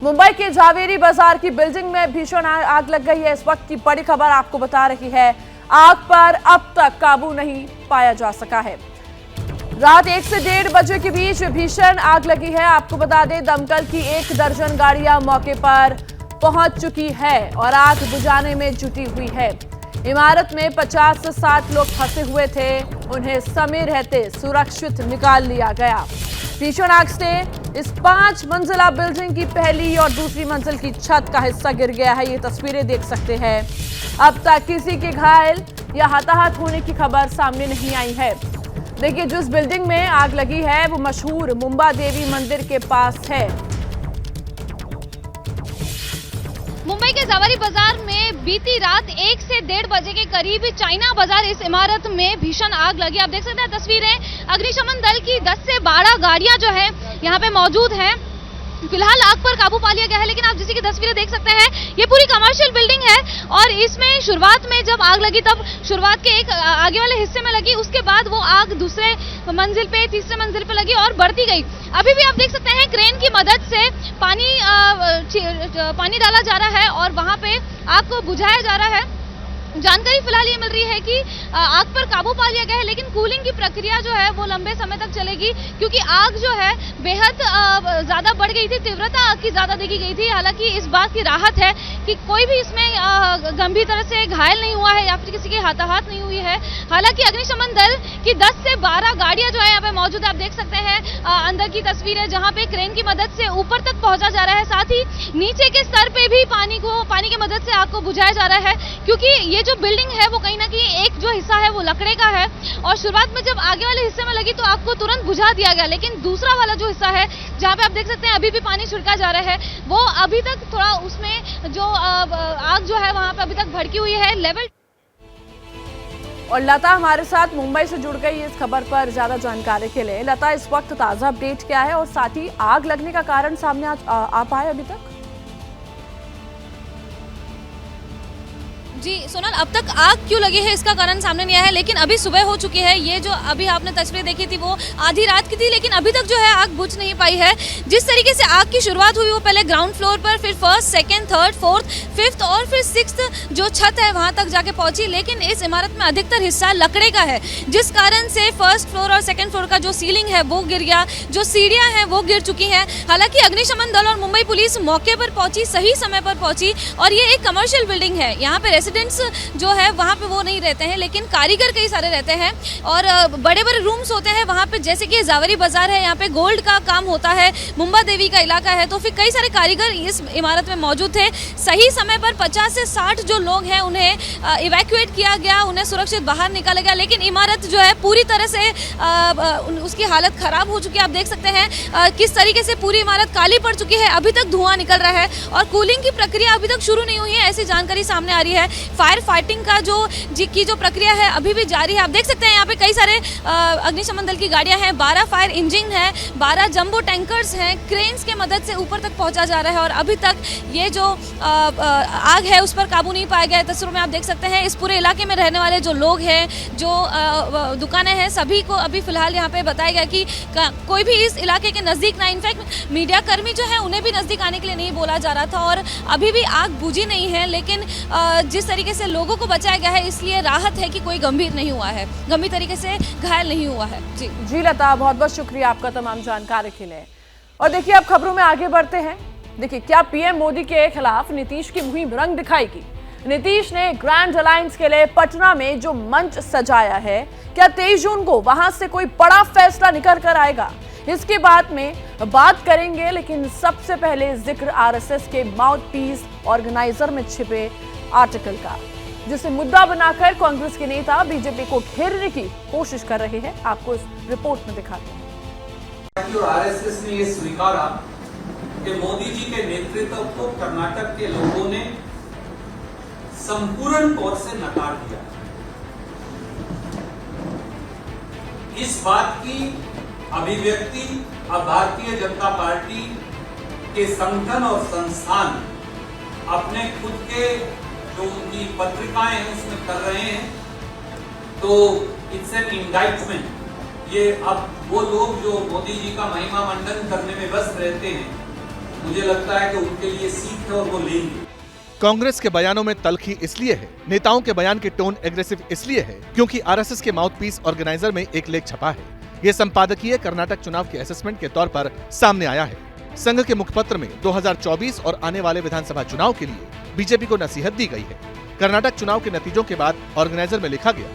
मुंबई के झावेरी बाजार की बिल्डिंग में भीषण आग लग गई है। इस वक्त की बड़ी खबर आपको बता रही है, आग पर अब तक काबू नहीं पाया जा सका है। रात 1 से 1:30 बजे के बीच भीषण आग लगी है। आपको बता दें, दमकल की 1 दर्जन गाड़ियां मौके पर पहुंच चुकी है और आग बुझाने में जुटी हुई है। इमारत में 50 से 60 लोग फंसे हुए थे, उन्हें समय रहते सुरक्षित निकाल लिया गया। भीषण आग से इस 5 मंजिला बिल्डिंग की पहली और दूसरी मंजिल की छत का हिस्सा गिर गया है। ये तस्वीरें देख सकते हैं। अब तक किसी के घायल या हताहत होने की खबर सामने नहीं आई है। देखिए, जिस बिल्डिंग में आग लगी है वो मशहूर मुंबा देवी मंदिर के पास है। मुंबई के झावेरी बाजार में बीती रात 1 से 1:30 बजे के करीब चाइना बाजार इस इमारत में भीषण आग लगी। आप देख सकते हैं तस्वीरें, अग्निशमन दल की 10 से 12 गाड़ियां जो है यहाँ पे मौजूद हैं। फिलहाल आग पर काबू पा लिया गया है, लेकिन आप जैसे कि तस्वीरें देख सकते हैं, ये पूरी कमर्शियल बिल्डिंग है और इसमें शुरुआत में जब आग लगी तब शुरुआत के एक आगे वाले हिस्से में लगी, उसके बाद वो आग दूसरे मंजिल पे, तीसरे मंजिल पे लगी और बढ़ती गई। अभी भी आप देख सकते हैं क्रेन की मदद से पानी डाला जा रहा है और वहां पे आग को बुझाया जा रहा है। जानकारी फिलहाल ये मिल रही है कि आग पर काबू पा लिया गया है, लेकिन कूलिंग की प्रक्रिया जो है वो लंबे समय तक चलेगी, क्योंकि आग जो है बेहद ज्यादा बढ़ गई थी, तीव्रता आग की ज्यादा देखी गई थी। हालांकि इस बात की राहत है कि कोई भी इसमें गंभीर तरह से घायल नहीं हुआ है या फिर किसी की हताहत नहीं हुई है। हालांकि अग्निशमन दल की 10 से 12 गाड़ियां जो है यहाँ पे मौजूद है। आप देख सकते हैं अंदर की तस्वीरें, जहाँ पे क्रेन की मदद से ऊपर तक पहुंचा जा रहा है, साथ ही नीचे के स्तर पे भी पानी की मदद से आग को बुझाया जा रहा है, क्योंकि ये जो बिल्डिंग है वो कहीं ना कहीं एक जो हिस्सा है वो लकड़े का है और शुरुआत में जब आगे वाले हिस्से में लगी तो आग को तुरंत बुझा दिया गया, लेकिन दूसरा वाला जो हिस्सा है जहाँ पे आप देख सकते हैं अभी भी पानी छिड़का जा रहा है, वो अभी तक थोड़ा उसमें जो आग जो है वहां पे अभी तक भड़की हुई है लेवल। और लता हमारे साथ मुंबई से जुड़ गई इस खबर पर ज्यादा जानकारी के लिए। लता, इस वक्त ताजा अपडेट क्या है और साथ ही आग लगने का कारण सामने आ पाया अभी तक? जी सोनल, अब तक आग क्यों लगी है इसका कारण सामने नहीं आया है, लेकिन अभी सुबह हो चुकी है। ये जो अभी आपने तस्वीरें देखी थी वो आधी रात की थी, लेकिन अभी तक जो है आग बुझ नहीं पाई है। जिस तरीके से आग की शुरुआत हुई वो पहले ग्राउंड फ्लोर पर, फिर 1st, 2nd, 3rd, 4th, 5th और फिर 6th जो छत है वहां तक जाके पहुंची, लेकिन इस इमारत में अधिकतर हिस्सा लकड़े का है, जिस कारण से 1st फ्लोर और 2nd फ्लोर का जो सीलिंग है वो गिर गया, जो सीढ़ियां हैं वो गिर चुकी हैं। हालांकि अग्निशमन दल और मुंबई पुलिस मौके पर पहुंची, सही समय पर पहुंची और ये एक कमर्शियल बिल्डिंग है। यहाँ पे जो है वहाँ पे वो नहीं रहते हैं, लेकिन कारीगर कई सारे रहते हैं और बड़े बड़े रूम्स होते हैं वहाँ पे, जैसे कि झावेरी बाजार है, यहाँ पे गोल्ड का काम होता है, मुंबा देवी का इलाका है, तो फिर कई सारे कारीगर इस इमारत में मौजूद थे। सही समय पर 50 से 60 जो लोग हैं उन्हें इवैक्यूएट किया गया, उन्हें सुरक्षित बाहर निकाला गया, लेकिन इमारत जो है पूरी तरह से उसकी हालत खराब हो चुकी है। आप देख सकते हैं किस तरीके से पूरी इमारत काली पड़ चुकी है, अभी तक धुआं निकल रहा है और कूलिंग की प्रक्रिया अभी तक शुरू नहीं हुई है, ऐसी जानकारी सामने आ रही है। फायर फाइटिंग का जो प्रक्रिया है अभी भी जारी है। आप देख सकते हैं यहाँ पे कई सारे अग्निशमन दल की गाड़ियां हैं, 12 फायर इंजन है, 12 जंबो टैंकर्स हैं, क्रेन्स के मदद से ऊपर तक पहुंचा जा रहा है और अभी तक ये जो आग है उस पर काबू नहीं पाया गया है। तस्वीरों में आप देख सकते हैं इस पूरे इलाके में रहने वाले जो लोग हैं, जो दुकानें हैं, सभी को अभी फिलहाल यहाँ पे बताया गया कि कोई भी इस इलाके के नजदीक ना, इनफैक्ट मीडिया कर्मी जो है उन्हें भी नजदीक आने के लिए नहीं बोला जा रहा था और अभी भी आग बुझी नहीं है, लेकिन जिस तरीके से लोगों को बचाया गया है इसलिए राहत है कि कोई गंभीर नहीं हुआ है, गंभीर तरीके से घायल नहीं हुआ है। जी लता, बहुत बहुत शुक्रिया आपका तमाम जानकारी के लिए। और देखिए, अब खबरों में आगे बढ़ते हैं। देखिए, क्या पीएम मोदी के खिलाफ नीतीश की मुहिम रंग दिखाएगी? नीतीश ने ग्रैंड अलायंस के लिए पटना में जो मंच सजाया है, क्या 23 जून को वहां से कोई बड़ा फैसला निकल कर आएगा? इसके बाद में बात करेंगे, लेकिन सबसे पहले जिक्र आरएसएस के माउथ पीस ऑर्गेनाइजर में छिपे आर्टिकल का, जिसे मुद्दा बनाकर कांग्रेस के नेता बीजेपी को घेरने की कोशिश कर रहे हैं। आपको इस रिपोर्ट में दिखाते हैं। आरएसएस ने यह स्वीकारा कि मोदी जी के नेतृत्व को कर्नाटक के लोगों ने संपूर्ण तौर से नकार दिया। इस बात की अभिव्यक्ति अब भारतीय जनता पार्टी के संगठन और संस्थान अपने खुद के जो उनकी पत्रिकाएं हैं उसमें कर रहे हैं, तो इट्स एन इंडाइटमेंट। ये अब वो लोग जो मोदी जी का महिमा मंडन करने में व्यस्त रहते हैं मुझे लगता है कि उनके लिए सीख है और वो लेंगे। कांग्रेस के बयानों में तल्खी इसलिए है, नेताओं के बयान की टोन एग्रेसिव इसलिए है क्योंकि आरएसएस के माउथपीस ऑर्गेनाइजर में एक लेख छपा है। ये संपादकीय कर्नाटक चुनाव के असेसमेंट के तौर पर सामने आया है। संघ के मुखपत्र में 2024 और आने वाले विधानसभा चुनाव के लिए बीजेपी को नसीहत दी गई है। कर्नाटक चुनाव के नतीजों के बाद ऑर्गेनाइजर में लिखा गया,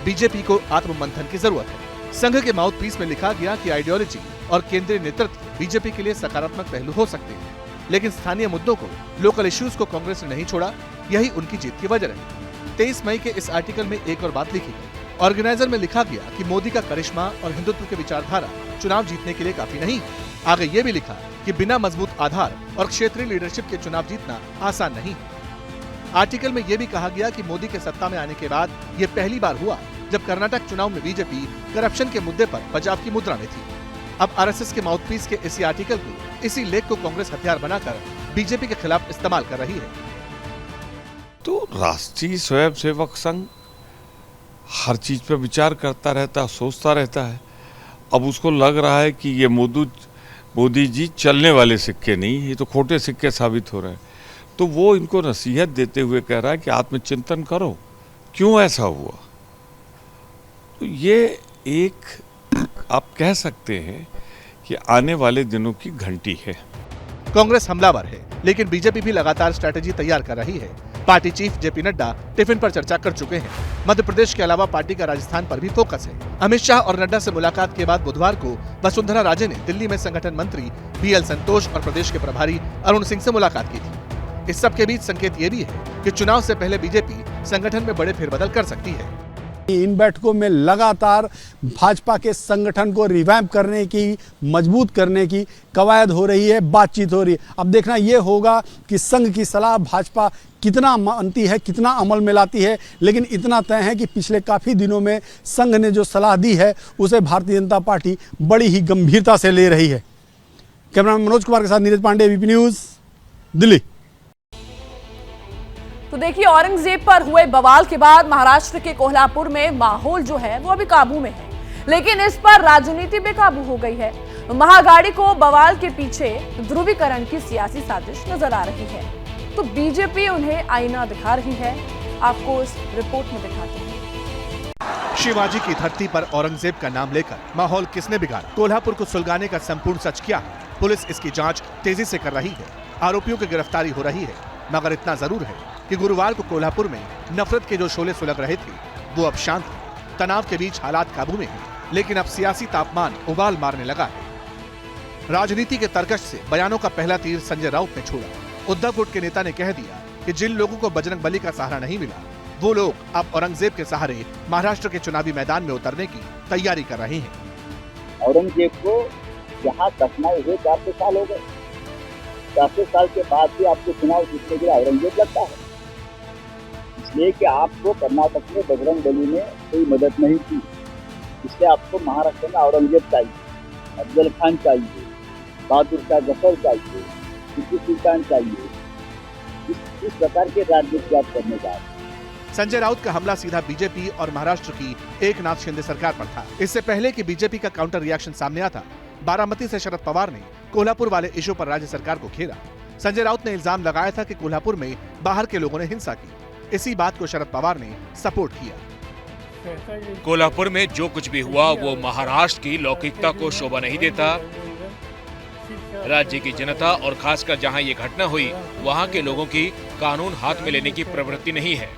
बीजेपी को आत्ममंथन की जरूरत है। संघ के माउथपीस में लिखा गया कि आइडियोलॉजी और केंद्रीय नेतृत्व बीजेपी के लिए सकारात्मक पहलू हो सकते हैं, लेकिन स्थानीय मुद्दों को, लोकल इश्यूज को कांग्रेस ने नहीं छोड़ा। यही उनकी जीत की वजह है। 23 मई के इस आर्टिकल में एक और बात लिखी गई। ऑर्गेनाइजर में लिखा गया कि मोदी का करिश्मा और हिंदुत्व की विचारधारा चुनाव जीतने के लिए काफी नहीं। आगे ये भी लिखा कि बिना मजबूत आधार और क्षेत्रीय लीडरशिप के चुनाव जीतना आसान नहीं। आर्टिकल में यह भी कहा गया कि मोदी के सत्ता में आने के बाद ये पहली बार हुआ जब कर्नाटक चुनाव में बीजेपी करप्शन के मुद्दे पर बचाव की मुद्रा में थी। अब आरएसएस के माउथपीस के इसी आर्टिकल को, इसी लेख को कांग्रेस हथियार बनाकर बीजेपी के खिलाफ इस्तेमाल कर रही है। तो राष्ट्रीय स्वयंसेवक संघ हर चीज पर विचार करता रहता है, सोचता रहता है। अब उसको लग रहा है कि ये मोदी जी चलने वाले सिक्के नहीं, ये तो खोटे सिक्के साबित हो रहे हैं। तो वो इनको नसीहत देते हुए कह रहा है कि आत्मचिंतन करो, क्यों ऐसा हुआ। तो ये एक आप कह सकते हैं कि आने वाले दिनों की घंटी है। कांग्रेस हमलावर है, लेकिन बीजेपी भी लगातार स्ट्रेटेजी तैयार कर रही है। Party chief JP Nadda tiffin पर चर्चा कर चुके हैं। मध्य प्रदेश के अलावा पार्टी का राजस्थान पर भी फोकस है। अमित शाह और नड्डा से मुलाकात के बाद बुधवार को वसुंधरा राजे ने दिल्ली में संगठन मंत्री बीएल संतोष और प्रदेश के प्रभारी अरुण सिंह से मुलाकात की थी। इस सब के बीच संकेत ये भी है कि चुनाव से पहले बीजेपी संगठन में बड़े फेरबदल कर सकती है। इन बैठकों में लगातार भाजपा के संगठन को रिवैम्प करने की, मजबूत करने की कवायद हो रही है, बातचीत हो रही है। अब देखना यह होगा कि संघ की सलाह भाजपा कितना मानती है, कितना अमल में लाती है। लेकिन इतना तय है कि पिछले काफ़ी दिनों में संघ ने जो सलाह दी है उसे भारतीय जनता पार्टी बड़ी ही गंभीरता से ले रही है। कैमरामैन मनोज कुमार के साथ नीरज पांडे, एबीपी न्यूज़, दिल्ली। तो देखिए, औरंगजेब पर हुए बवाल के बाद महाराष्ट्र के कोल्हापुर में माहौल जो है वो अभी काबू में है, लेकिन इस पर राजनीति बेकाबू हो गई है। महागाड़ी को बवाल के पीछे ध्रुवीकरण की सियासी साजिश नजर आ रही है। तो बीजेपी उन्हें आईना दिखा रही है। आपको इस रिपोर्ट में दिखाते हैं। शिवाजी की धरती पर औरंगजेब का नाम लेकर माहौल किसने बिगाड़ा? कोल्हापुर को सुलगाने का संपूर्ण सच क्या है? पुलिस इसकी जांच तेजी से कर रही है। आरोपियों की गिरफ्तारी हो रही है, मगर इतना जरूर है कि गुरुवार को कोल्हापुर में नफरत के जो शोले सुलग रहे थे वो अब शांत है। तनाव के बीच हालात काबू में हैं, लेकिन अब सियासी तापमान उबाल मारने लगा है। राजनीति के तरकश से बयानों का पहला तीर संजय राउत ने छोड़ा। उद्धव गुट के नेता ने कह दिया कि जिन लोगों को बजरंग बली का सहारा नहीं मिला, वो लोग अब औरंगजेब के सहारे महाराष्ट्र के चुनावी मैदान में उतरने की तैयारी कर रहे हैं। औरंगजेब को यहाँ दफनाए हुए 400 साल हो गए। 400 साल के बाद भी आपको चुनाव जीतने के लिए औरंगजेब लगता है, इसलिए कि आपको कर्नाटक में बजरंग बली ने कोई मदद नहीं की, इसलिए आपको महाराष्ट्र में औरंगजेब चाहिए, अफजल खान चाहिए, बहादुर शाह जफर चाहिए, टीपू सुल्तान चाहिए। इस प्रकार के राजनीति आप करने जा रहे हैं। संजय राउत का हमला सीधा बीजेपी और महाराष्ट्र की एकनाथ शिंदे सरकार पर था। इससे पहले कि बीजेपी का काउंटर रिएक्शन सामने आता, बारामती से शरद पवार ने कोल्हापुर वाले इशू पर राज्य सरकार को घेरा। संजय राउत ने इल्जाम लगाया था कि कोल्हापुर में बाहर के लोगों ने हिंसा की। इसी बात को शरद पवार ने सपोर्ट किया। कोल्हापुर में जो कुछ भी हुआ वो महाराष्ट्र की लौकिकता को शोभा नहीं देता। राज्य की जनता और खासकर जहां ये घटना हुई, वहां के लोगों की कानून हाथ में लेने की प्रवृत्ति नहीं है।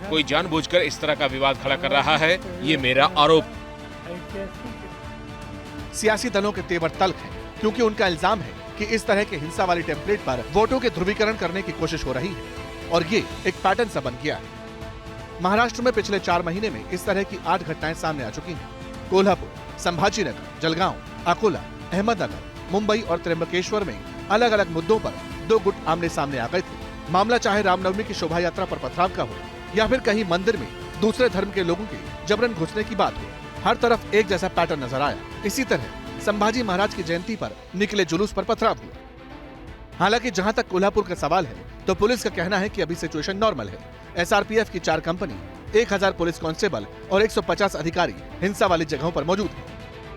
कोई जानबूझकर इस तरह का विवाद खड़ा कर रहा है, ये मेरा आरोप। सियासी दलों के तेवर तल्ख हैं, क्योंकि उनका इल्जाम है कि इस तरह के हिंसा वाली टेम्पलेट पर वोटों के ध्रुवीकरण करने की कोशिश हो रही है, और ये एक पैटर्न सा बन गया है। महाराष्ट्र में पिछले 4 महीने में इस तरह की 8 घटनाएं सामने आ चुकी हैं। कोल्हापुर, संभाजीनगर, जलगांव, अकोला, अहमदनगर, मुंबई और त्र्यंबकेश्वर में अलग अलग मुद्दों पर 2 गुट आमने सामने आ गए थे। मामला चाहे रामनवमी की शोभा यात्रा पर पथराव का हो या फिर कहीं मंदिर में दूसरे धर्म के लोगों के जबरन घुसने की बात हो, हर तरफ एक जैसा पैटर्न नजर आया। इसी तरह संभाजी महाराज की जयंती पर निकले जुलूस पर पथराव हुआ। हालांकि जहां तक कोल्हापुर का सवाल है, तो पुलिस का कहना है कि अभी सिचुएशन नॉर्मल है। एसआरपीएफ की 4 कंपनी, 1000 पुलिस कांस्टेबल और 150 अधिकारी हिंसा वाली जगहों पर मौजूद हैं।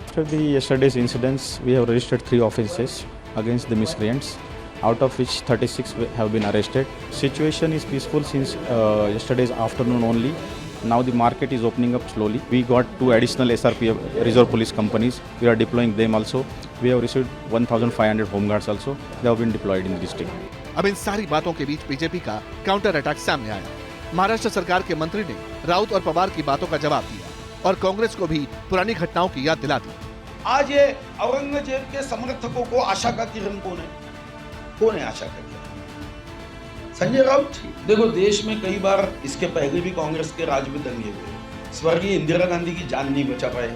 After the yesterday's incidents, we have registered 3 offences. against the miscreants, out of which 36 have been arrested. Situation is peaceful since yesterday's afternoon only. Now the market is opening up slowly. We got 2 additional SRPF Reserve Police companies. We are deploying them also. We have received 1,500 home guards also. They have been deployed in the district. अब इन सारी बातों के बीच BJP का counter attack सामने आया। महाराष्ट्र सरकार के मंत्री ने राउत और पवार की बातों का जवाब दिया और कांग्रेस को भी पुरानी घटनाओं की याद दिला दी। आज ये औरंगजेब के समर्थकों को आशा का किरण कौन है? कौन है आशा का किरण? संजय राउत। देखो, देश में कई बार इसके पहले भी कांग्रेस के राज में दंगे हुए। स्वर्गीय इंदिरा गांधी की जान नहीं बचा पाए,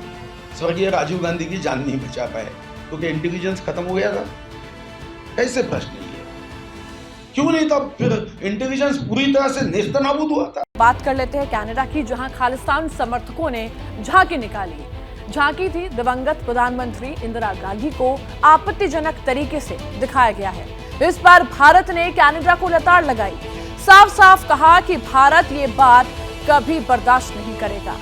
स्वर्गीय राजीव गांधी की जान नहीं बचा पाए, क्योंकि इंटेलिजेंस खत्म हो गया था। कैसे प्रश्न नहीं है? क्यों नहीं था? फिर इंटेलिजेंस पूरी तरह से नेस्तनाबूद हुआ था। बात कर लेते हैं कनाडा की, जहां खालिस्तान समर्थकों ने झांकी निकाली। झांकी थी दिवंगत प्रधानमंत्री इंदिरा गांधी को आपत्तिजनक तरीके से दिखाया गया है। इस बार भारत ने कनाडा को लताड़ लगाई, साफ साफ कहा कि भारत ये बात कभी बर्दाश्त नहीं करेगा।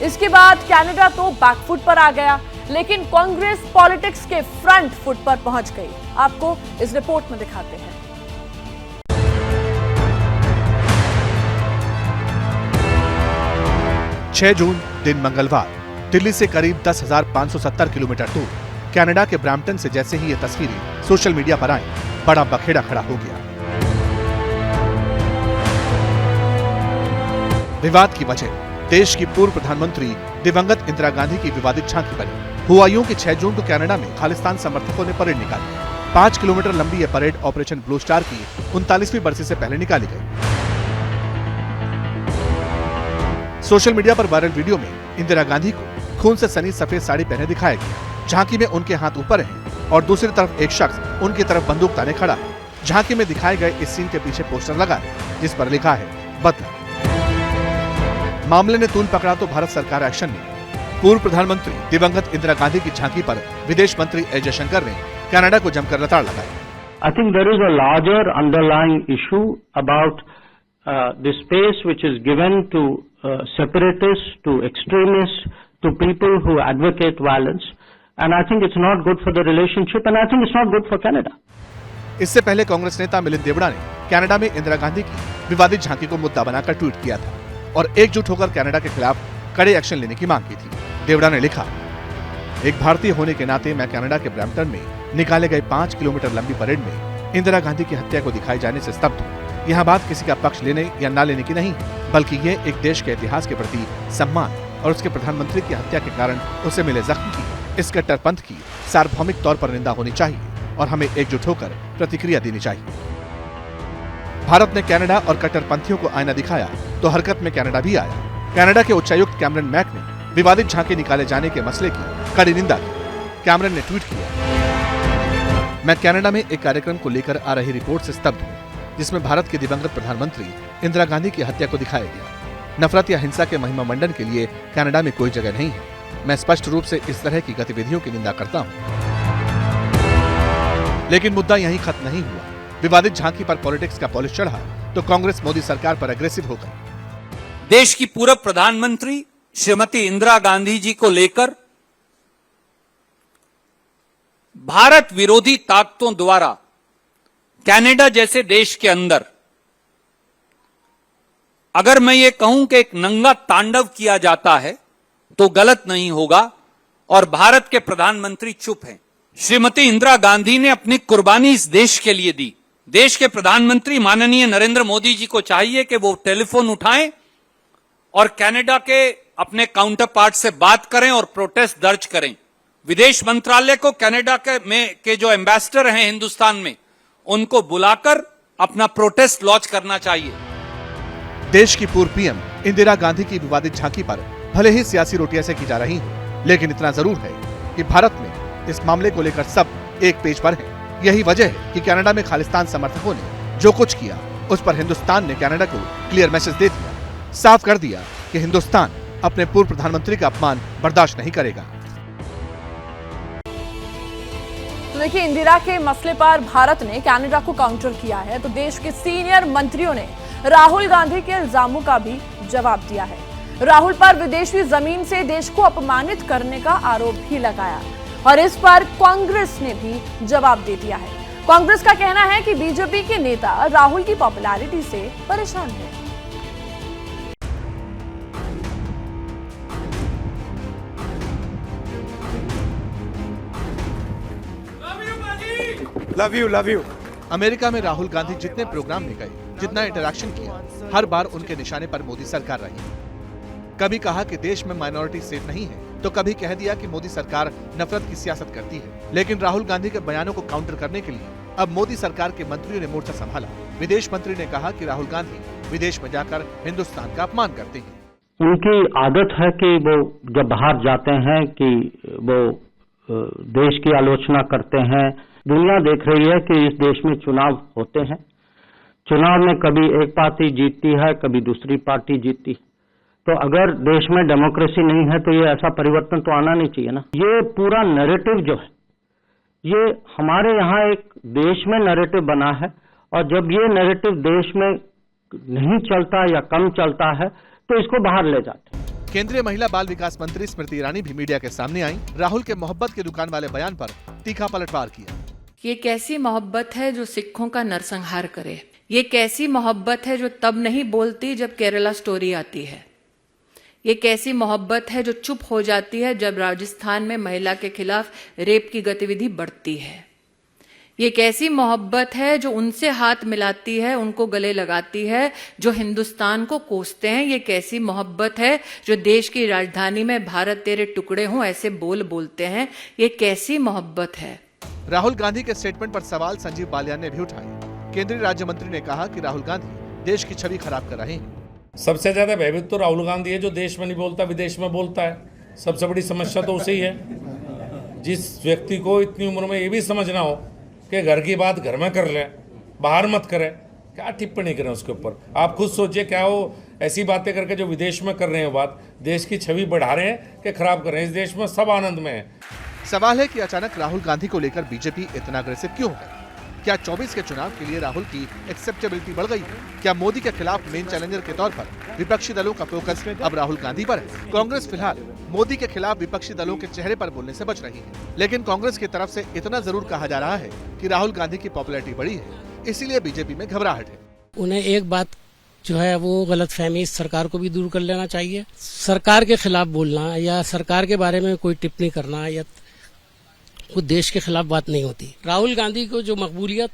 इसके बाद कनाडा तो बैकफुट पर आ गया, लेकिन कांग्रेस पॉलिटिक्स के फ्रंट फुट पर पहुंच गई। आपको इस रिपोर्ट में दिखाते हैं। 6 जून दिन मंगलवार, दिल्ली से करीब 10,570 किलोमीटर दूर कनाडा के ब्रैम्पटन से जैसे ही ये तस्वीरें सोशल मीडिया पर आई, बड़ा बखेड़ा खड़ा हो गया। विवाद की वजह देश की पूर्व प्रधानमंत्री दिवंगत इंदिरा गांधी की विवादित झांकी बनी। हुआ यूं कि 6 जून को कनाडा में खालिस्तान समर्थकों ने परेड निकाली। 5 किलोमीटर लंबी यह परेड ऑपरेशन ब्लू स्टार की 39वीं बरसी से पहले निकाली गई। सोशल मीडिया पर वायरल वीडियो में इंदिरा गांधी को खून से सनी सफेद साड़ी पहने दिखाया गया। झांकी में उनके हाथ ऊपर हैं और दूसरी तरफ एक शख्स उनकी तरफ बंदूक ताने खड़ा है। झांकी में दिखाए गए इस सीन के पीछे पोस्टर लगा है जिस पर लिखा है बदला। मामले ने तूल पकड़ा तो भारत सरकार एक्शन में। पूर्व प्रधानमंत्री दिवंगत इंदिरा गांधी की झांकी पर विदेश मंत्री एस जयशंकर ने कनाडा को जमकर लताड़ लगाई। I think there is a larger underlying issue about the space which is given to separatists, to extremists, to people who advocate violence, and I think it's not good for the relationship, and I think it's not good for Canada. इससे पहले कांग्रेस नेता मिलिंद देवड़ा ने Canada में इंदिरा गांधी की विवादित झांकी को मुद्दा बनाकर ट्वीट किया था और एकजुट होकर कनाडा के खिलाफ कड़े एक्शन लेने की मांग की थी। देवड़ा ने लिखा, एक भारतीय होने के नाते मैं कनाडा के ब्रैम्पटन में निकाले गए 5 किलोमीटर लंबी परेड में इंदिरा गांधी की हत्या को दिखाए जाने से स्तब्ध हूँ। यहाँ बात किसी का पक्ष लेने या ना लेने की नहीं है, बल्कि ये एक देश के इतिहास के प्रति सम्मान और उसके प्रधानमंत्री की हत्या के कारण उसे मिले जख्म की, इस कट्टरपंथ की सार्वभौमिक तौर पर निंदा होनी चाहिए और हमें एकजुट होकर प्रतिक्रिया देनी चाहिए। भारत ने कनाडा और कट्टरपंथियों को आईना दिखाया तो हरकत में कनाडा भी आया। कनाडा के उच्चायुक्त कैमरन मैक ने विवादित झांकी निकाले जाने के मसले की कड़ी निंदा की। कैमरन ने ट्वीट किया, मैं कनाडा में एक कार्यक्रम को लेकर आ रही रिपोर्ट से स्तब्ध हूँ जिसमें भारत के दिवंगत प्रधानमंत्री इंदिरा गांधी की हत्या को दिखाया गया। नफरत या हिंसा के महिमा मंडन के लिए कनाडा में कोई जगह नहीं है। मैं स्पष्ट रूप से इस तरह की गतिविधियों की निंदा करता हूँ। लेकिन मुद्दा यहीं खत्म नहीं हुआ। विवादित झांकी पर पॉलिटिक्स का पॉलिश चढ़ा तो कांग्रेस मोदी सरकार पर अग्रेसिव हो गई। देश की पूर्व प्रधानमंत्री श्रीमती इंदिरा गांधी जी को लेकर भारत विरोधी ताकतों द्वारा कनाडा जैसे देश के अंदर अगर मैं ये कहूं कि एक नंगा तांडव किया जाता है तो गलत नहीं होगा और भारत के प्रधानमंत्री चुप हैं। श्रीमती इंदिरा गांधी ने अपनी कुर्बानी इस देश के लिए दी। देश के प्रधानमंत्री माननीय नरेंद्र मोदी जी को चाहिए कि वो टेलीफोन उठाएं और कनाडा के अपने काउंटर पार्ट से बात करें और प्रोटेस्ट दर्ज करें। विदेश मंत्रालय को कनाडा के जो एम्बेसडर हैं हिंदुस्तान में, उनको बुलाकर अपना प्रोटेस्ट लॉन्च करना चाहिए। देश की पूर्व पीएम इंदिरा गांधी की विवादित झांकी पर भले ही सियासी रोटियां सेकी जा रही हैं, लेकिन इतना जरूर है कि भारत में इस मामले को लेकर सब एक पेज पर है। यही वजह है कि कनाडा में खालिस्तान समर्थकों ने जो कुछ किया उस पर हिंदुस्तान ने कनाडा को क्लियर मैसेज दे दिया, साफ कर दिया कि हिंदुस्तान अपने पूर्व प्रधानमंत्री का अपमान बर्दाश्त नहीं करेगा। तो देखिए, इंदिरा के मसले पर भारत ने कनाडा को काउंटर किया है तो देश के सीनियर मंत्रियों ने राहुल गांधी के इल्जामों का भी जवाब दिया है। राहुल पर विदेशी जमीन से देश को अपमानित करने का आरोप भी लगाया। और इस पर कांग्रेस ने भी जवाब दे दिया है। कांग्रेस का कहना है कि बीजेपी के नेता राहुल की पॉपुलैरिटी से परेशान है। Love you. अमेरिका में राहुल गांधी जितने प्रोग्राम में गए, जितना इंटरैक्शन किया, हर बार उनके निशाने पर मोदी सरकार रही। कभी कहा कि देश में माइनॉरिटी सेफ नहीं है, तो कभी कह दिया कि मोदी सरकार नफरत की सियासत करती है। लेकिन राहुल गांधी के बयानों को काउंटर करने के लिए अब मोदी सरकार के मंत्रियों ने मोर्चा संभाला। विदेश मंत्री ने कहा कि राहुल गांधी विदेश में जाकर हिंदुस्तान का अपमान करते हैं। उनकी आदत है कि वो जब बाहर जाते हैं कि वो देश की आलोचना करते हैं। दुनिया देख रही है कि इस देश में चुनाव होते हैं, चुनाव में कभी एक पार्टी जीतती है, कभी दूसरी पार्टी जीतती है। तो अगर देश में डेमोक्रेसी नहीं है तो ये ऐसा परिवर्तन तो आना नहीं चाहिए ना। ये पूरा नैरेटिव जो है, ये हमारे यहाँ एक देश में नैरेटिव बना है, और जब ये नैरेटिव देश में नहीं चलता या कम चलता है तो इसको बाहर ले जाते हैं। केंद्रीय महिला बाल विकास मंत्री स्मृति ईरानी भी मीडिया के सामने आई। राहुल के मोहब्बत की दुकान वाले बयान पर तीखा पलटवार किया। ये कैसी मोहब्बत है जो सिखों का नरसंहार करे? ये कैसी मोहब्बत है जो तब नहीं बोलती जब केरला स्टोरी आती है? ये कैसी मोहब्बत है जो चुप हो जाती है जब राजस्थान में महिला के खिलाफ रेप की गतिविधि बढ़ती है? ये कैसी मोहब्बत है जो उनसे हाथ मिलाती है, उनको गले लगाती है जो हिंदुस्तान को कोसते हैं? ये कैसी मोहब्बत है जो देश की राजधानी में भारत तेरे टुकड़े हों ऐसे बोल बोलते हैं? ये कैसी मोहब्बत है? राहुल गांधी के स्टेटमेंट पर सवाल संजीव बालियान ने भी उठाए। केंद्रीय राज्य मंत्री ने कहा कि राहुल गांधी देश की छवि खराब कर रहे हैं। सबसे ज्यादा भयभीत तो राहुल गांधी है, जो देश में नहीं बोलता विदेश में बोलता है। सबसे बड़ी समस्या तो उसे ही है। जिस व्यक्ति को इतनी उम्र में ये भी समझना हो कि घर की बात घर में कर ले, बाहर मत करे, क्या टिप्पणी करें उसके ऊपर? आप खुद सोचिए, क्या वो ऐसी बातें करके जो विदेश में कर रहे हैं बात, देश की छवि बढ़ा रहे हैं कि खराब कर रहे हैं? इस देश में सब आनंद में है। सवाल है कि अचानक राहुल गांधी को लेकर बीजेपी इतना अग्रेसिव क्यों है? क्या 24 के चुनाव के लिए राहुल की एक्सेप्टेबिलिटी बढ़ गई है? क्या मोदी के खिलाफ मेन चैलेंजर के तौर पर विपक्षी दलों का फोकस अब राहुल गांधी पर है? कांग्रेस फिलहाल मोदी के खिलाफ विपक्षी दलों के चेहरे पर बोलने से बच रही है, लेकिन कांग्रेस की तरफ से इतना जरूर कहा जा रहा है कि राहुल गांधी की पॉपुलैरिटी बढ़ी है, इसीलिए बीजेपी में घबराहट है। उन्हें एक बात जो है वो गलतफहमी सरकार को भी दूर कर लेना चाहिए। सरकार के खिलाफ बोलना या सरकार के बारे में कोई टिप्पणी करना या वो देश के खिलाफ बात नहीं होती। राहुल गांधी को जो मकबूलियत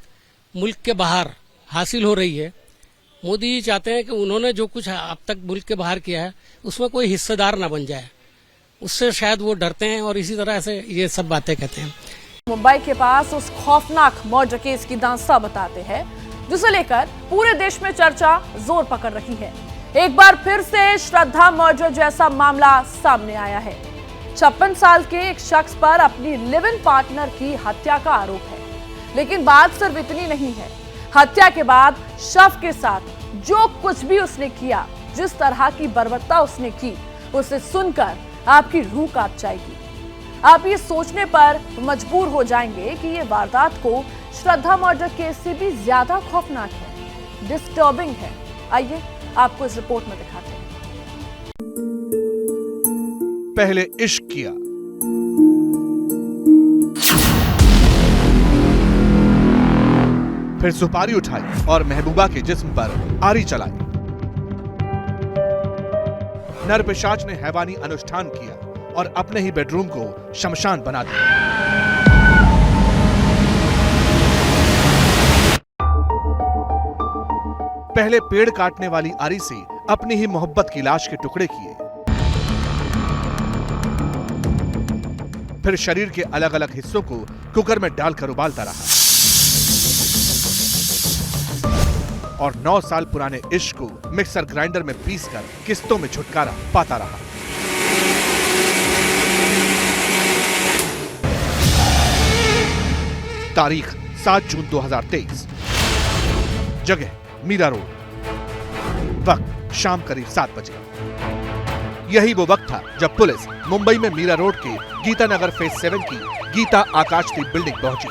मुल्क के बाहर हासिल हो रही है, मोदी जी चाहते हैं कि उन्होंने जो कुछ अब तक मुल्क के बाहर किया है उसमें कोई हिस्सेदार न बन जाए। उससे शायद वो डरते हैं और इसी तरह से ये सब बातें कहते हैं। मुंबई के पास उस खौफनाक मर्डर केस की दास्तां बताते हैं जिसे लेकर पूरे देश में चर्चा जोर पकड़ रही है। एक बार फिर से श्रद्धा मर्डर जैसा मामला सामने आया है। 56 साल के एक शख्स पर अपनी लिव इन पार्टनर की हत्या का आरोप है, लेकिन बात सिर्फ इतनी नहीं है। हत्या के बाद शव के साथ जो कुछ भी उसने किया, जिस तरह की बर्बरता उसने की, उसे सुनकर आपकी रूह कांप जाएगी। आप ये सोचने पर मजबूर हो जाएंगे कि ये वारदात को श्रद्धा मर्डर केस से भी ज्यादा खौफनाक है, डिस्टर्बिंग है। आइए आपको इस रिपोर्ट में दिखाते हैं। पहले इश्क किया, फिर सुपारी उठाई और महबूबा के जिस्म पर आरी चलाई। नरपिशाच ने हैवानी अनुष्ठान किया और अपने ही बेडरूम को शमशान बना दिया। पहले पेड़ काटने वाली आरी से अपनी ही मोहब्बत की लाश के टुकड़े किए, फिर शरीर के अलग अलग हिस्सों को कुकर में डालकर उबालता रहा और 9 साल पुराने इश्क को मिक्सर ग्राइंडर में पीसकर किस्तों में छुटकारा पाता रहा। तारीख 7 जून 2023, जगह मीरा रोड, वक्त शाम करीब 7 बजे। यही वो वक्त था जब पुलिस मुंबई में मीरा रोड के गीता नगर फेज 7 की गीता आकाशदीप बिल्डिंग पहुंची।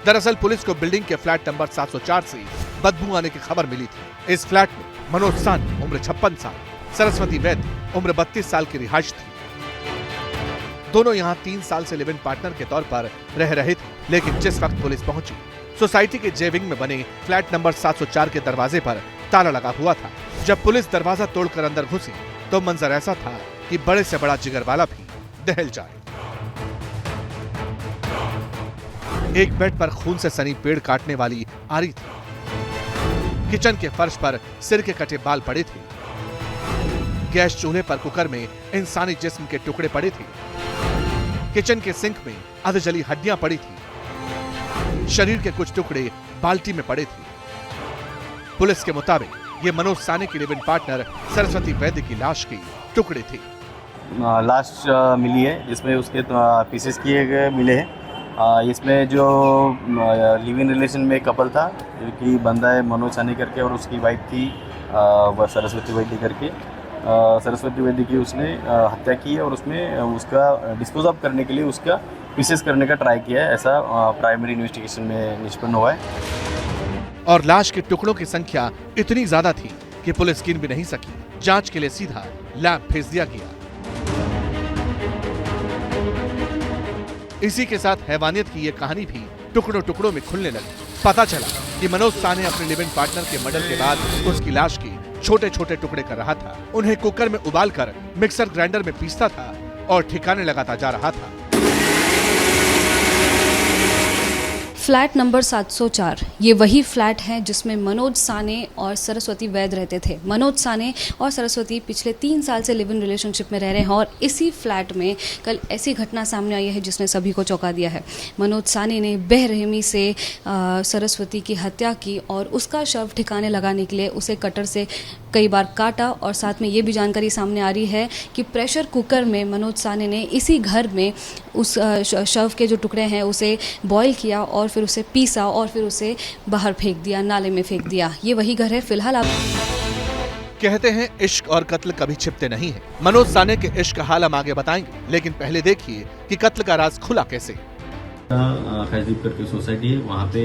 दरअसल पुलिस को बिल्डिंग के फ्लैट नंबर 704 से बदबू आने की खबर मिली थी। इस फ्लैट में मनोज सानी उम्र 56 साल, सरस्वती वैद्य उम्र 32 साल की रिहाइश थी। दोनों यहाँ 3 साल से लिव इन पार्टनर के तौर पर रह रहे थे, लेकिन जिस वक्त पुलिस पहुंची, सोसाइटी के जे विंग में बने फ्लैट नंबर 704 के दरवाजे पर ताला लगा हुआ था। जब पुलिस दरवाजा तोड़कर अंदर घुसी तो मंजर ऐसा था कि बड़े से बड़ा जिगर वाला भी दहल जाए। एक बेड पर खून से सनी पेड़ काटने वाली आरी थी। किचन के फर्श पर सिर के कटे बाल पड़े थे। गैस चूल्हे पर कुकर में इंसानी जिस्म के टुकड़े पड़े थे। किचन के सिंक में अधजली हड्डियां पड़ी थी। शरीर के कुछ टुकड़े बाल्टी में पड़े थे। पुलिस के मुताबिक ये मनोज साने की लिव इन पार्टनर सरस्वती वैद्य की लाश के टुकड़े थे। लाश मिली है जिसमें उसके पीसेस किए गए मिले हैं। इसमें जो लिव इन रिलेशन में कपल था, जो कि बंदा है मनोज साने करके और उसकी वाइफ थी वह सरस्वती वैद्य करके। सरस्वती वैद्य की उसने हत्या की है और उसमें उसका डिस्पोज ऑफ करने के लिए उसका पीसेस करने का ट्राई किया है, ऐसा प्राइमरी इन्वेस्टिगेशन में निष्पन्न हुआ है। और लाश के टुकड़ों की संख्या इतनी ज्यादा थी कि पुलिस गिन भी नहीं सकी। जांच के लिए सीधा लैब भेज दिया गया। इसी के साथ हैवानियत की ये कहानी भी टुकड़ों टुकड़ों में खुलने लगी। पता चला कि मनोज साने अपने लिव इन पार्टनर के मर्डर के बाद उसकी लाश की छोटे छोटे टुकड़े कर रहा था। उन्हें कुकर में उबालकर मिक्सर ग्राइंडर में पीसता था और ठिकाने लगाता जा रहा था। फ्लैट नंबर 704 ये वही फ्लैट है जिसमें मनोज साने और सरस्वती वैद्य रहते थे। मनोज साने और सरस्वती पिछले 3 साल से लिव इन रिलेशनशिप में रह रहे हैं और इसी फ्लैट में कल ऐसी घटना सामने आई है जिसने सभी को चौंका दिया है। मनोज साने ने बेरहमी से सरस्वती की हत्या की और उसका शव ठिकाने लगाने के लिए उसे कटर से कई बार काटा। और साथ में ये भी जानकारी सामने आ रही है कि प्रेशर कुकर में मनोज साने ने इसी घर में उस शव के जो टुकड़े हैं उसे बॉईल किया और फिर उसे पीसा और फिर उसे बाहर फेंक दिया, नाले में फेंक दिया। ये वही घर है। फिलहाल आप कहते हैं इश्क और कत्ल कभी छिपते नहीं हैं। मनोज साने के इश्क का हाल हम आगे बताएंगे, लेकिन पहले देखिए कि कत्ल का राज खुला कैसे। फैजदीप करके सोसाइटी है, वहाँ पे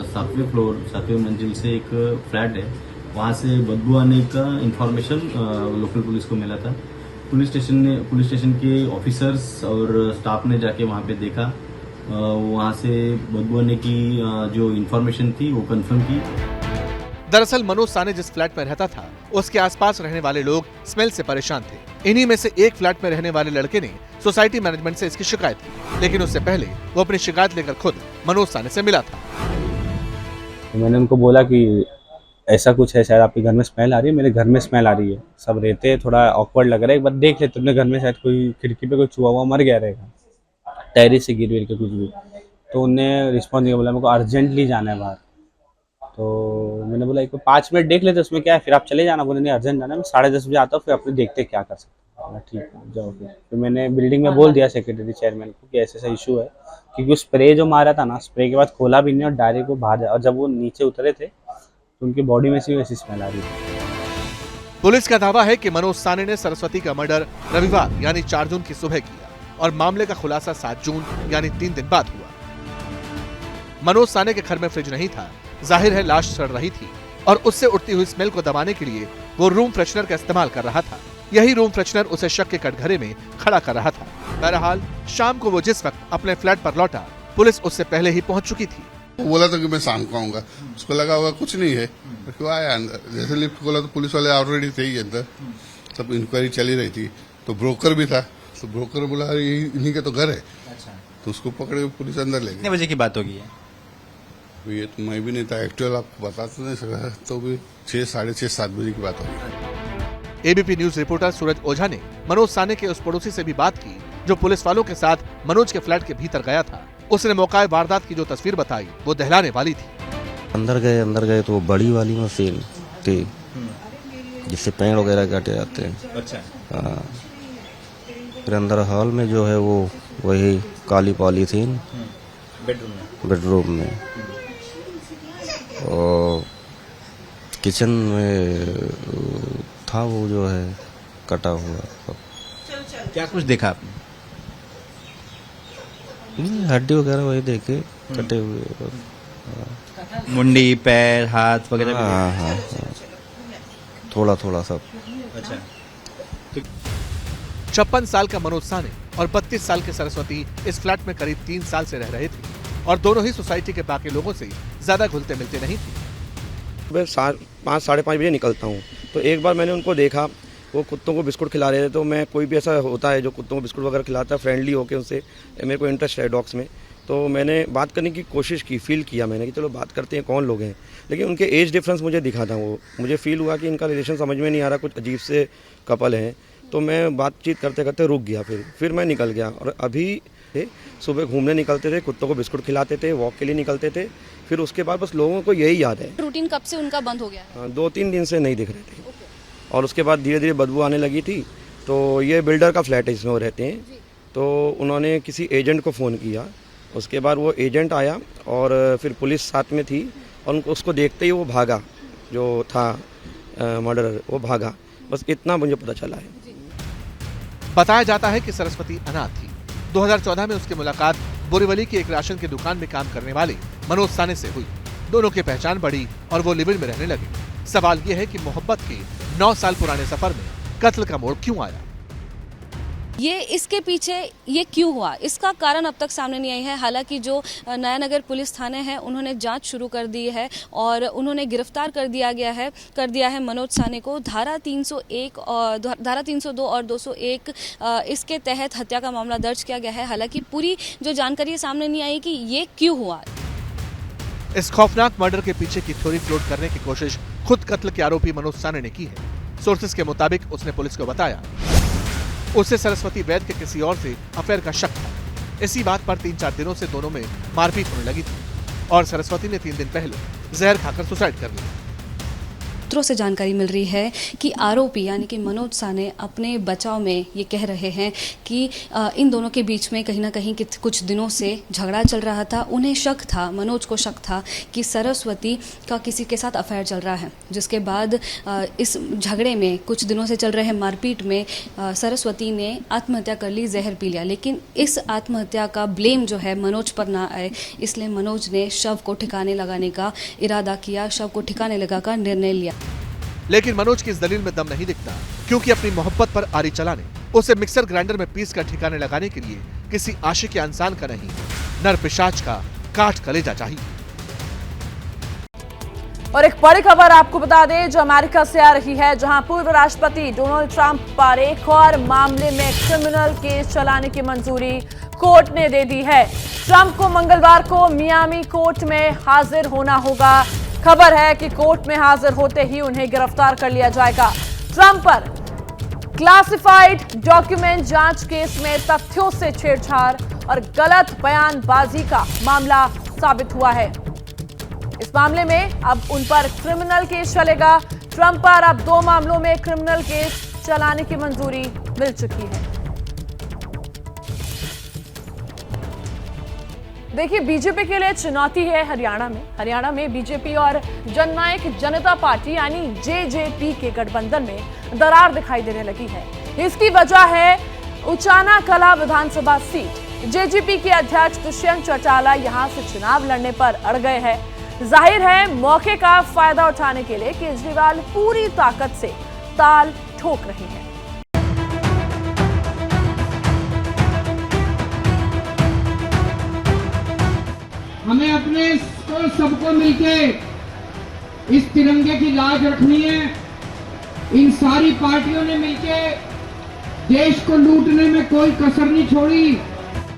7वें फ्लोर 7वें मंजिल से एक फ्लैट है। वहाँ से बदबू आने का इंफॉर्मेशन लोकल पुलिस को मिला था। पुलिस स्टेशन के ऑफिसर्स और स्टाफ ने जाके वहाँ पे देखा। वहाँ से बदबू आने की जो इंफॉर्मेशन थी वो कंफर्म की। दरअसल मनोज साने जिस फ्लैट में रहता था उसके आसपास रहने वाले लोग स्मेल से परेशान थे। इन्हीं में से एक फ्लैट में रहने वाले लड़के ने सोसाइटी मैनेजमेंट से इसकी शिकायत की, लेकिन उससे पहले वो अपनी शिकायत लेकर खुद मनोज साने से मिला था। मैंने उनको बोला कि ऐसा कुछ है, शायद आपके घर में स्मेल आ रही है। मेरे घर में स्मेल आ रही है, सब रहते हैं, थोड़ा ऑकवर्ड लग रहा है, एक बार देख ले। तुमने घर में शायद कोई खिड़की पे कोई चूहा हुआ मर गया रहेगा, टेरिस से गिर के कुछ भी। तो उन्हें रिस्पॉन्स नहीं बोला, मेरे को अर्जेंटली जाना है बाहर। तो मैंने बोला एक 5 मिनट देख लेते, उसमें क्या है, फिर आप चले जाना। बोले नहीं अर्जेंट जाना है, मैं 10:30 बजे आता हूँ, फिर अपने देखते क्या कर सकते हैं। ठीक है जाओ। फिर मैंने बिल्डिंग में बोल दिया सेक्रेटरी चेयरमैन को कि ऐसा इशू है, क्योंकि स्प्रे जो मारा था ना, स्प्रे के बाद खोला भी नहीं और डायरेक्ट को बाहर जाए। और जब वो नीचे उतरे थे तो उनकी बॉडी में से वैसी स्मेल आ रही थी। पुलिस का दावा है कि मनोज साने ने सरस्वती का मर्डर रविवार यानी 4 जून की सुबह किया और मामले का खुलासा 7 जून यानी 3 दिन बाद हुआ। मनोज साने के घर में फ्रिज नहीं था, जाहिर है लाश सड़ रही थी और उससे उठती हुई स्मेल को दबाने के लिए वो रूम फ्रेशनर का इस्तेमाल कर रहा था। यही रूम फ्रेशनर उसे शक के कटघरे में खड़ा कर रहा था। बहरहाल शाम को वो जिस वक्त अपने फ्लैट पर लौटा, पुलिस उससे पहले ही पहुंच चुकी थी। वो बोला था कि मैं शाम को आऊंगा, उसको लगा होगा कुछ नहीं है, क्यों आया अंदर। जैसे लिफ्ट खोला तो पुलिस वाले ऑलरेडी थे ही अंदर, सब इंक्वायरी चली रही थी। तो ब्रोकर भी था, तो ब्रोकर बोला इन्हीं के तो घर है। तो उसको पकड़े पुलिस अंदर ले गई। कितने बजे की बात होगी ये तो मैं भी नहीं था, एक्चुअल आपको बता तो नहीं सका। तो भी 6, साढ़े 6, 7 बजे की बात होगी। एबीपी न्यूज रिपोर्टर सूरज ओझा ने मनोज साने के उस पड़ोसी से भी बात की जो पुलिस वालों के साथ मनोज के फ्लैट के भीतर गया था। उसने मौका वारदात की जो तस्वीर बताई वो दहलाने वाली थी। अंदर गए तो बड़ी वाली मशीन थी जिससे पेड़ वगैरह काटे जाते हैं। अच्छा। हाँ, फिर अंदर हॉल में जो है वो वही काली पॉलीथीन बेडरूम में और किचन में था वो जो है कटा हुआ। क्या कुछ देखा आपने? हड्डी वगैरह वही देखे कटे हुए, मुंडी, पैर, हाथ वगैरह। हाँ, थोड़ा सब। अच्छा। 56 साल का मनोज साने और 32 साल के सरस्वती इस फ्लैट में करीब 3 साल से रह रहे थे और दोनों ही सोसाइटी के बाकी लोगों से ज्यादा घुलते मिलते नहीं थे। मैं 5 साढ़े 5 बजे निकलता हूँ, तो एक बार मैंने उनको देखा, वो कुत्तों को बिस्कुट खिला रहे थे। तो मैं, कोई भी ऐसा होता है जो कुत्तों को बिस्कुट वगैरह खिलाता है, फ्रेंडली होकर उनसे, मेरे को इंटरेस्ट है डॉग्स में, तो मैंने बात करने की कोशिश की, फील किया मैंने कि चलो बात करते हैं कौन लोग हैं। लेकिन उनके एज डिफरेंस मुझे दिखा था, वो मुझे फील हुआ कि इनका रिलेशन समझ में नहीं आ रहा, कुछ अजीब से कपल हैं। तो मैं बातचीत करते करते रुक गया, फिर मैं निकल गया। और अभी सुबह घूमने निकलते थे, कुत्तों को बिस्कुट खिलाते थे, वॉक के लिए निकलते थे। फिर उसके बाद बस लोगों को यही याद है। रूटीन कब से उनका बंद हो गया? 2-3 दिन से नहीं दिख रहे थे। और उसके बाद धीरे धीरे बदबू आने लगी थी। तो ये बिल्डर का फ्लैट है जिसमें वो रहते हैं, तो उन्होंने किसी एजेंट को फ़ोन किया। उसके बाद वो एजेंट आया और फिर पुलिस साथ में थी और उनको, उसको देखते ही वो भागा, जो था मर्डरर, वो भागा। बस इतना मुझे पता चला है। बताया जाता है कि सरस्वती अनाथ थी। 2014 में उसकी मुलाकात बोरीवली की एक राशन की दुकान में काम करने वाले मनोज साने से हुई। दोनों की पहचान बढ़ी और वो लिव इन में रहने लगे। सवाल ये है कि मोहब्बत के 9 साल पुराने सफर में कत्ल का मोड़ क्यों आया? ये इसके पीछे ये क्यों हुआ, इसका कारण अब तक सामने नहीं आई है। हालांकि जो नया नगर पुलिस थाने हैं, उन्होंने जांच शुरू कर दी है और उन्होंने गिरफ्तार कर दिया है मनोज साने को। धारा 301 और धारा 302 और 201 इसके तहत हत्या का मामला दर्ज किया गया है। हालांकि पूरी जो जानकारी सामने नहीं आई कि ये क्यों हुआ। इस खौफनाक मर्डर के पीछे की थ्योरी फ्लोट करने की कोशिश खुद कत्ल के आरोपी मनोज साने ने की है। सोर्सेस के मुताबिक उसने पुलिस को बताया उसे सरस्वती वैद्य के किसी और से अफेयर का शक था। इसी बात पर 3-4 दिनों से दोनों में मारपीट होने लगी थी और सरस्वती ने 3 दिन पहले जहर खाकर सुसाइड कर लिया। सूत्रों से जानकारी मिल रही है कि आरोपी यानी कि मनोज साने अपने बचाव में ये कह रहे हैं कि इन दोनों के बीच में कहीं ना कहीं कुछ दिनों से झगड़ा चल रहा था। उन्हें शक था, मनोज को शक था कि सरस्वती का किसी के साथ अफेयर चल रहा है। जिसके बाद इस झगड़े में, कुछ दिनों से चल रहे मारपीट में सरस्वती ने आत्महत्या कर ली, जहर पी लिया। लेकिन इस आत्महत्या का ब्लेम जो है मनोज पर ना आए, इसलिए मनोज ने शव को ठिकाने लगाने का इरादा किया, शव को ठिकाने लगाकर निर्णय लिया। लेकिन मनोज की इस दलील में दम नहीं दिखता, क्योंकि अपनी मोहब्बत पर आरी चलाने, उसे मिक्सर ग्राइंडर में पीस कर ठिकाने लगाने के लिए किसी आशिक या इंसान का नहीं, नर पिशाच का काट कलेजा चाहिए। और एक बड़ी खबर आपको बता दें जो अमेरिका से आ रही है, जहां पूर्व राष्ट्रपति डोनाल्ड ट्रंप पर एक और मामले में क्रिमिनल केस चलाने की मंजूरी कोर्ट ने दे दी है। ट्रंप को मंगलवार को मियामी कोर्ट में हाजिर होना होगा। खबर है कि कोर्ट में हाजिर होते ही उन्हें गिरफ्तार कर लिया जाएगा। ट्रंप पर क्लासिफाइड डॉक्यूमेंट जांच केस में तथ्यों से छेड़छाड़ और गलत बयानबाजी का मामला साबित हुआ है। इस मामले में अब उन पर क्रिमिनल केस चलेगा। ट्रंप पर अब 2 मामलों में क्रिमिनल केस चलाने की मंजूरी मिल चुकी है। देखिए, बीजेपी के लिए चुनौती है हरियाणा में बीजेपी और जननायक जनता पार्टी यानी जेजेपी के गठबंधन में दरार दिखाई देने लगी है। इसकी वजह है उचाना कला विधानसभा सीट। जेजेपी के अध्यक्ष दुष्यंत चौटाला यहां से चुनाव लड़ने पर अड़ गए हैं। जाहिर है मौके का फायदा उठाने के लिए केजरीवाल पूरी ताकत से ताल ठोक रहे हैं। हमें अपने सबको मिलके इस तिरंगे की लाज रखनी है। इन सारी पार्टियों ने मिलके देश को लूटने में कोई कसर नहीं छोड़ी।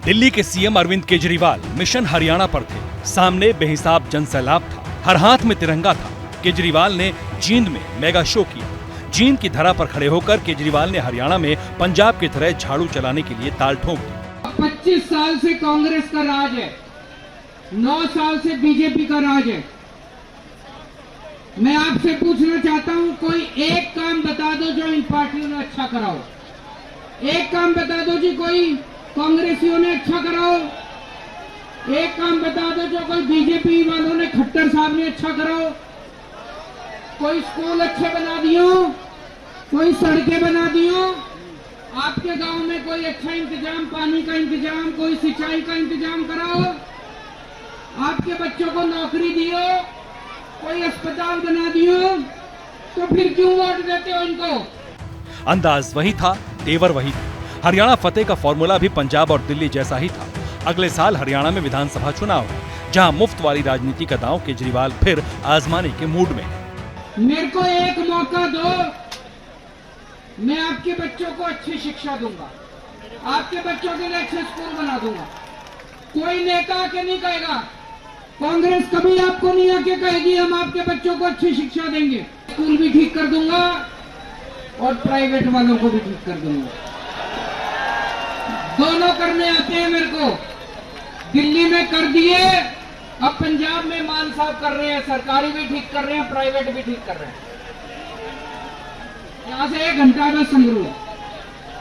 दिल्ली के सीएम अरविंद केजरीवाल मिशन हरियाणा पर थे। सामने बेहिसाब जनसैलाब था, हर हाथ में तिरंगा था। केजरीवाल ने जींद में मेगा शो किया। जींद की धरा पर खड़े होकर केजरीवाल ने हरियाणा में पंजाब की तरह झाड़ू चलाने के लिए ताल ठोक दी। 25 साल से कांग्रेस का राज है, 9 साल से बीजेपी का राज है। मैं आपसे पूछना चाहता हूं, कोई एक काम बता दो जो इन पार्टियों ने अच्छा कराओ। एक काम बता दो जी, कोई कांग्रेसियों ने अच्छा कराओ। एक काम बता दो जो कोई बीजेपी वालों ने, खट्टर साहब ने अच्छा कराओ। कोई स्कूल अच्छे बना दियो, कोई सड़कें बना दियो, आपके गांव में कोई अच्छा इंतजाम, पानी का इंतजाम, कोई सिंचाई का इंतजाम कराओ। आपके बच्चों को नौकरी दियो, कोई अस्पताल बना दियो, तो फिर क्यों वोट देते हो इनको? अंदाज वही था, तेवर वही था। हरियाणा फतेह का फॉर्मूला भी पंजाब और दिल्ली जैसा ही था। अगले साल हरियाणा में विधानसभा चुनाव है, जहां मुफ्त वाली राजनीति का दांव केजरीवाल फिर आजमाने के मूड में है। मेरे को एक मौका दो, मैं आपके बच्चों को अच्छी शिक्षा दूंगा, आपके बच्चों के लिए अच्छे स्कूल बना दूंगा। कोई नेता आके नहीं कहेगा, कांग्रेस कभी आपको नहीं आके कहेगी हम आपके बच्चों को अच्छी शिक्षा देंगे। स्कूल भी ठीक कर दूंगा और प्राइवेट वालों को भी ठीक कर दूंगा। दोनों करने आते हैं मेरे को। दिल्ली में कर दिए, अब पंजाब में मान साफ कर रहे हैं, सरकारी भी ठीक कर रहे हैं, प्राइवेट भी ठीक कर रहे हैं। यहां से 1 घंटा में संगरूर।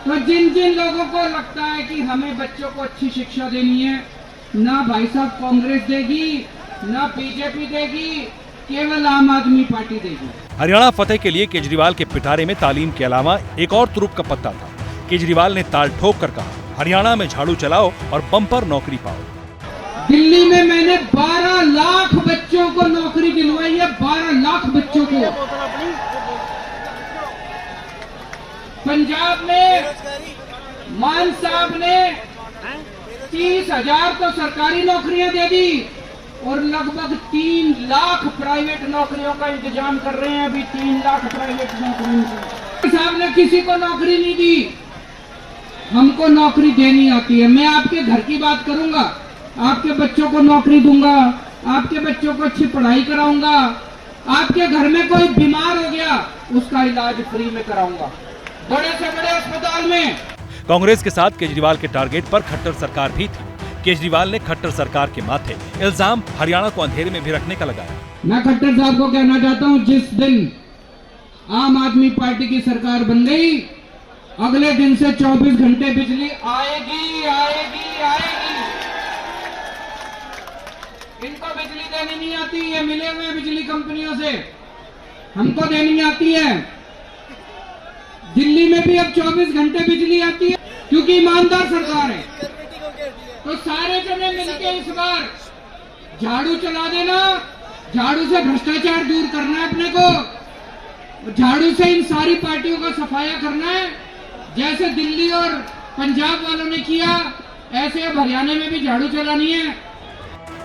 तो जिन जिन लोगों को लगता है कि हमें बच्चों को अच्छी शिक्षा देनी है, ना भाई साहब कांग्रेस देगी, ना बीजेपी देगी, केवल आम आदमी पार्टी देगी। हरियाणा फतेह के लिए केजरीवाल के पिटारे में तालीम के अलावा एक और तुरुप का पत्ता था। केजरीवाल ने ताल ठोक कर कहा, हरियाणा में झाड़ू चलाओ और बम्पर नौकरी पाओ। दिल्ली में मैंने 12 लाख बच्चों को नौकरी दिलवाई है, 12 लाख बच्चों को। पंजाब में मान साहब ने 30,000 तो सरकारी नौकरियां दे दी और लगभग 3 लाख प्राइवेट नौकरियों का इंतजाम कर रहे हैं। अभी 3 लाख प्राइवेट नौकरियों साहब ने किसी को नौकरी नहीं दी। हमको नौकरी देनी आती है। मैं आपके घर की बात करूंगा, आपके बच्चों को नौकरी दूंगा, आपके बच्चों को अच्छी पढ़ाई कराऊंगा, आपके घर में कोई बीमार हो गया उसका इलाज फ्री में कराऊंगा, बड़े से बड़े अस्पताल में। कांग्रेस के साथ केजरीवाल के टारगेट पर खट्टर सरकार भी थी। केजरीवाल ने खट्टर सरकार के माथे इल्जाम हरियाणा को अंधेरे में भी रखने का लगाया। मैं खट्टर साहब को कहना चाहता हूं, जिस दिन आम आदमी पार्टी की सरकार बन गई, अगले दिन से 24 घंटे बिजली आएगी आएगी आएगी। इनको बिजली देनी नहीं आती, ये मिले हुए बिजली कंपनियों से, हमको देनी आती है। दिल्ली में भी अब 24 घंटे बिजली आती है क्योंकि ईमानदार सरकार है। तो सारे जने मिलके इस बार झाड़ू चला देना, झाड़ू से भ्रष्टाचार दूर करना है अपने को, झाड़ू से इन सारी पार्टियों का सफाया करना है। जैसे दिल्ली और पंजाब वालों ने किया, ऐसे अब हरियाणा में भी झाड़ू चलानी है।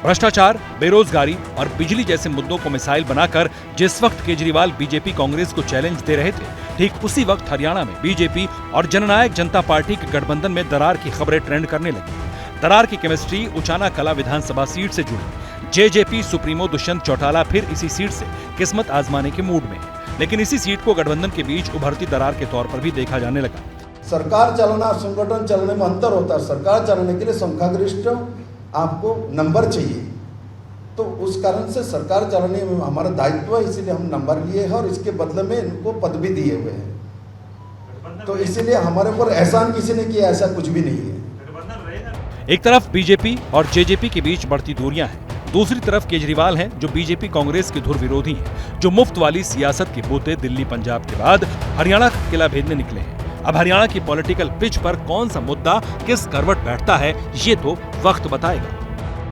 भ्रष्टाचार, बेरोजगारी और बिजली जैसे मुद्दों को मिसाइल बनाकर जिस वक्त केजरीवाल बीजेपी कांग्रेस को चैलेंज दे रहे थे, ठीक उसी वक्त हरियाणा में बीजेपी और जननायक जनता पार्टी के गठबंधन में दरार की खबरें ट्रेंड करने लगी। दरार की केमिस्ट्री उचाना कला विधानसभा सीट से जुड़ी। जेजेपी सुप्रीमो दुष्यंत चौटाला फिर इसी सीट से किस्मत आजमाने के मूड में, लेकिन इसी सीट को गठबंधन के बीच उभरती दरार के तौर पर भी देखा जाने लगा। सरकार चलाना और संगठन चलने में अंतर होता है। सरकार चलाने के लिए संख्यागरिष्ठ आपको नंबर चाहिए, तो उस कारण से सरकार चलाने में हमारा दायित्व है, इसीलिए हम नंबर लिए हैं और इसके बदले में इनको पद भी दिए हुए हैं। तो इसीलिए हमारे ऊपर एहसान किसी ने किया, ऐसा कुछ भी नहीं है। एक तरफ बीजेपी और जेजेपी के बीच बढ़ती दूरियां हैं, दूसरी तरफ केजरीवाल हैं जो बीजेपी कांग्रेस के धुर विरोधी हैं, जो मुफ्त वाली सियासत के पोते दिल्ली पंजाब के बाद हरियाणा का किला भेदने निकले हैं। अब हरियाणा की पॉलिटिकल पिच पर कौन सा मुद्दा किस करवट बैठता है, ये तो वक्त बताएगा।